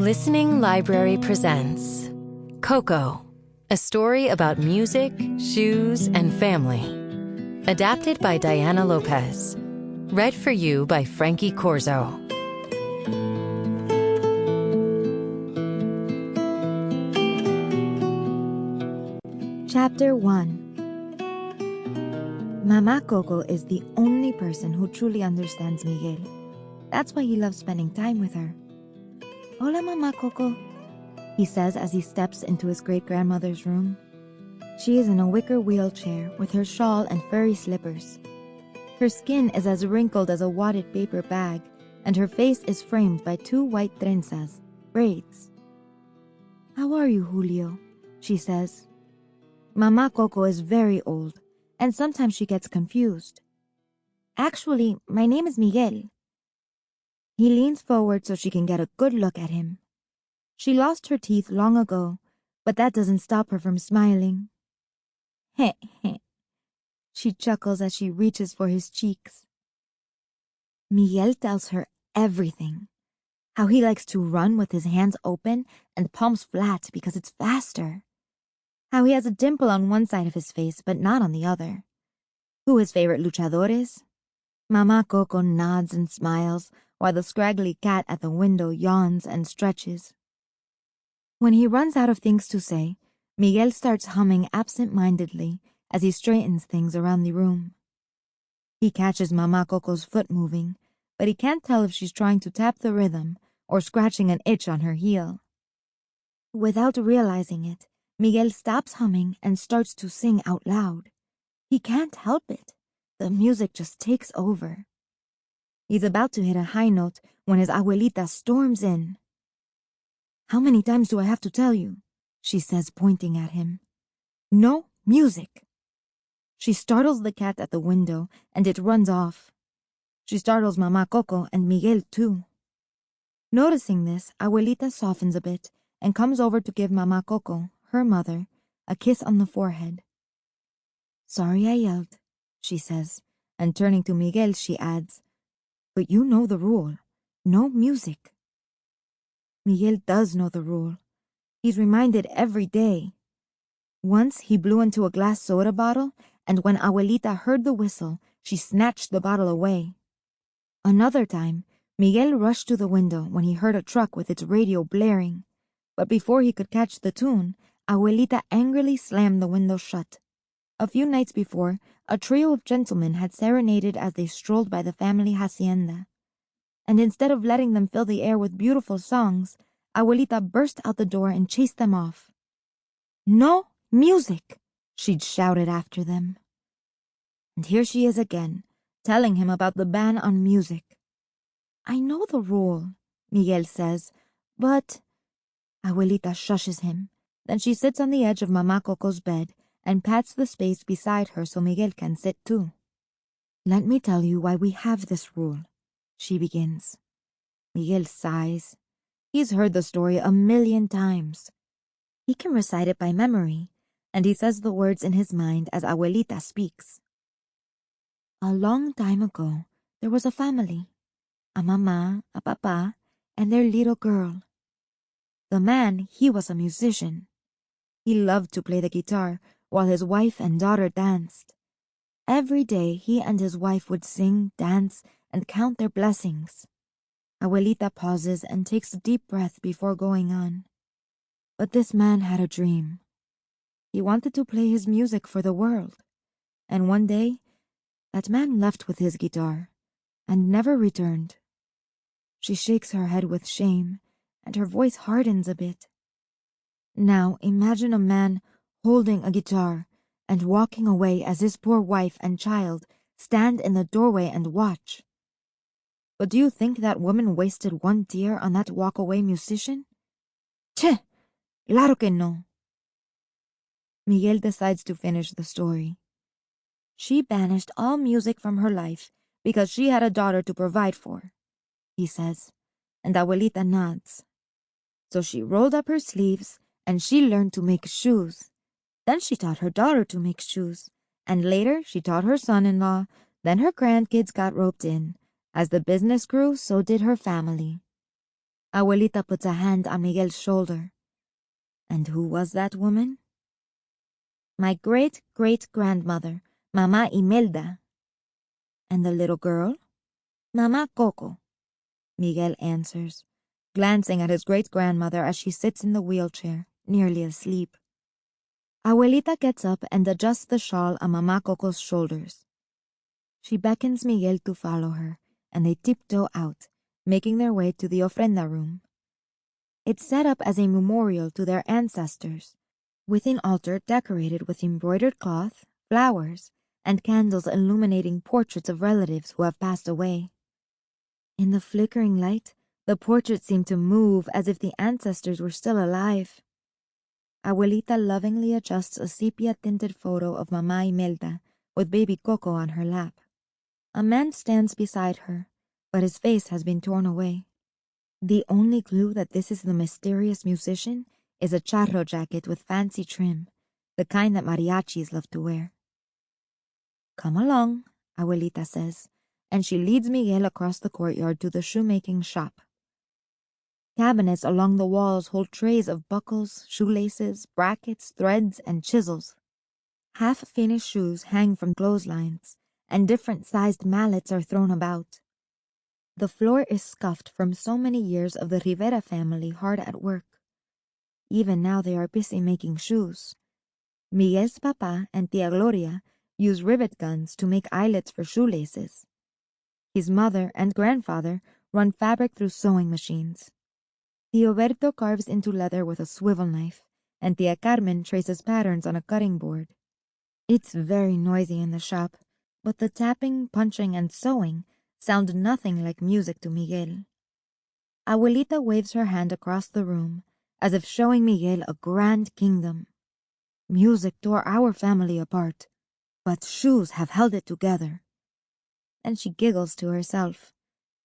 Listening Library presents Coco, a story about music, shoes, and family. Adapted by Diana López. Read for you by Frankie Corzo. Chapter 1. Mama Coco is the only person who truly understands Miguel. That's why he loves spending time with her. Hola, Mama Coco, he says as he steps into his great-grandmother's room. She is in a wicker wheelchair with her shawl and furry slippers. Her skin is as wrinkled as a wadded paper bag, and her face is framed by two white trenzas, braids. How are you, Julio? She says. Mama Coco is very old, and sometimes she gets confused. Actually, my name is Miguel. He leans forward so she can get a good look at him. She lost her teeth long ago, but that doesn't stop her from smiling. Heh heh. She chuckles as she reaches for his cheeks. Miguel tells her everything. How he likes to run with his hands open and palms flat because it's faster. How he has a dimple on one side of his face but not on the other. Who his favorite luchador is. Mama Coco nods and smiles while the scraggly cat at the window yawns and stretches. When he runs out of things to say, Miguel starts humming absent-mindedly as he straightens things around the room. He catches Mama Coco's foot moving, but he can't tell if she's trying to tap the rhythm or scratching an itch on her heel. Without realizing it, Miguel stops humming and starts to sing out loud. He can't help it. The music just takes over. He's about to hit a high note when his abuelita storms in. How many times do I have to tell you? She says, pointing at him. No music. She startles the cat at the window and it runs off. She startles Mama Coco and Miguel too. Noticing this, abuelita softens a bit and comes over to give Mama Coco, her mother, a kiss on the forehead. Sorry I yelled, she says, and turning to Miguel she adds, but you know the rule. No music. Miguel does know the rule. He's reminded every day. Once he blew into a glass soda bottle, and when Abuelita heard the whistle, she snatched the bottle away. Another time, Miguel rushed to the window when he heard a truck with its radio blaring, but before he could catch the tune, Abuelita angrily slammed the window shut. A few nights before, a trio of gentlemen had serenaded as they strolled by the family hacienda. And instead of letting them fill the air with beautiful songs, Abuelita burst out the door and chased them off. No music, she'd shouted after them. And here she is again, telling him about the ban on music. I know the rule, Miguel says, but... Abuelita shushes him. Then she sits on the edge of Mama Coco's bed and pats the space beside her so Miguel can sit too. Let me tell you why we have this rule, she begins. Miguel sighs. He's heard the story 1,000,000 times. He can recite it by memory, and he says the words in his mind as Abuelita speaks. A long time ago, there was a family, a mama, a papa, and their little girl. The man, he was a musician. He loved to play the guitar while his wife and daughter danced. Every day he and his wife would sing, dance, and count their blessings. Abuelita pauses and takes a deep breath before going on. But this man had a dream. He wanted to play his music for the world. And one day, that man left with his guitar and never returned. She shakes her head with shame, and her voice hardens a bit. Now imagine a man holding a guitar and walking away as his poor wife and child stand in the doorway and watch. But do you think that woman wasted one tear on that walk-away musician? Che, claro que no. Miguel decides to finish the story. She banished all music from her life because she had a daughter to provide for, he says, and Abuelita nods. So she rolled up her sleeves and she learned to make shoes. Then she taught her daughter to make shoes, and later she taught her son-in-law, then her grandkids got roped in. As the business grew, so did her family. Abuelita puts a hand on Miguel's shoulder. And who was that woman? My great-great-grandmother, Mama Imelda. And the little girl? Mama Coco, Miguel answers, glancing at his great-grandmother as she sits in the wheelchair, nearly asleep. Abuelita gets up and adjusts the shawl on Mama Coco's shoulders. She beckons Miguel to follow her, and they tiptoe out, making their way to the ofrenda room. It's set up as a memorial to their ancestors, with an altar decorated with embroidered cloth, flowers, and candles illuminating portraits of relatives who have passed away. In the flickering light, the portraits seem to move as if the ancestors were still alive. Abuelita lovingly adjusts a sepia-tinted photo of Mama Imelda with baby Coco on her lap. A man stands beside her, but his face has been torn away. The only clue that this is the mysterious musician is a charro jacket with fancy trim, the kind that mariachis love to wear. Come along, Abuelita says, and she leads Miguel across the courtyard to the shoemaking shop. Cabinets along the walls hold trays of buckles, shoelaces, brackets, threads, and chisels. Half-finished shoes hang from clotheslines, and different-sized mallets are thrown about. The floor is scuffed from so many years of the Rivera family hard at work. Even now they are busy making shoes. Miguel's papa and Tia Gloria use rivet guns to make eyelets for shoelaces. His mother and grandfather run fabric through sewing machines. Tio Berto carves into leather with a swivel knife, and Tia Carmen traces patterns on a cutting board. It's very noisy in the shop, but the tapping, punching, and sewing sound nothing like music to Miguel. Abuelita waves her hand across the room, as if showing Miguel a grand kingdom. Music tore our family apart, but shoes have held it together. And she giggles to herself.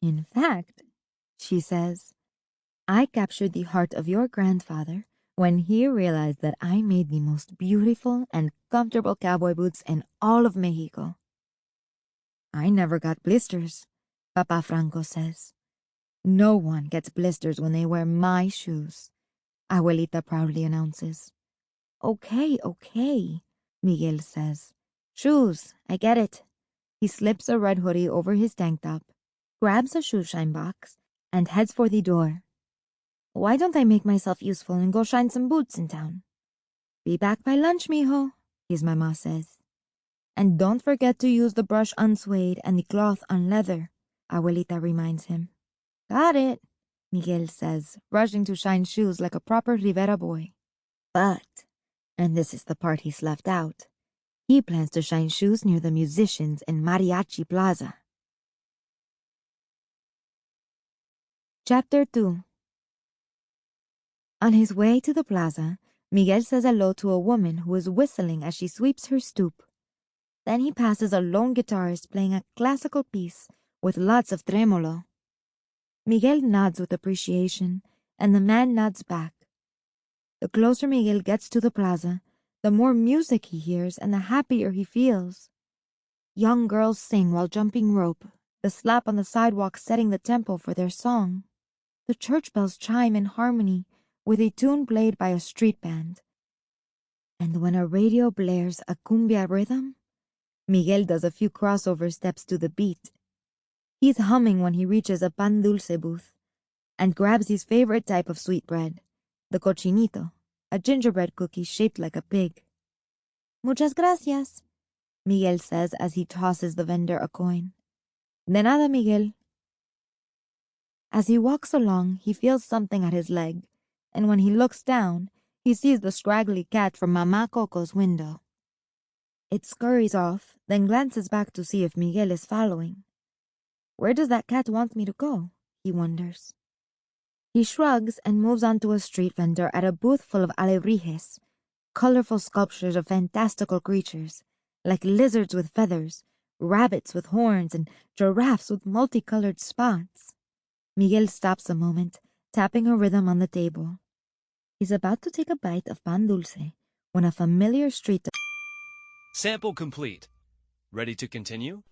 In fact, she says, I captured the heart of your grandfather when he realized that I made the most beautiful and comfortable cowboy boots in all of Mexico. I never got blisters, Papa Franco says. No one gets blisters when they wear my shoes, Abuelita proudly announces. Okay, Miguel says. Shoes, I get it. He slips a red hoodie over his tank top, grabs a shoeshine box, and heads for the door. Why don't I make myself useful and go shine some boots in town? Be back by lunch, mijo, his mama says. And don't forget to use the brush on suede and the cloth on leather, Abuelita reminds him. Got it, Miguel says, rushing to shine shoes like a proper Rivera boy. But, and this is the part he's left out, he plans to shine shoes near the musicians in Mariachi Plaza. Chapter 2. On his way to the plaza, Miguel says hello to a woman who is whistling as she sweeps her stoop. Then he passes a lone guitarist playing a classical piece with lots of tremolo. Miguel nods with appreciation, and the man nods back. The closer Miguel gets to the plaza, the more music he hears and the happier he feels. Young girls sing while jumping rope, the slap on the sidewalk setting the tempo for their song. The church bells chime in harmony with a tune played by a street band. And when a radio blares a cumbia rhythm, Miguel does a few crossover steps to the beat. He's humming when he reaches a pan dulce booth and grabs his favorite type of sweetbread, the cochinito, a gingerbread cookie shaped like a pig. Muchas gracias, Miguel says as he tosses the vendor a coin. De nada, Miguel. As he walks along, he feels something at his leg, and when he looks down, he sees the scraggly cat from Mama Coco's window. It scurries off, then glances back to see if Miguel is following. Where does that cat want me to go? He wonders. He shrugs and moves on to a street vendor at a booth full of alebrijes, colorful sculptures of fantastical creatures, like lizards with feathers, rabbits with horns, and giraffes with multicolored spots. Miguel stops a moment, tapping a rhythm on the table. He's about to take a bite of pan dulce when a familiar street... Sample complete. Ready to continue?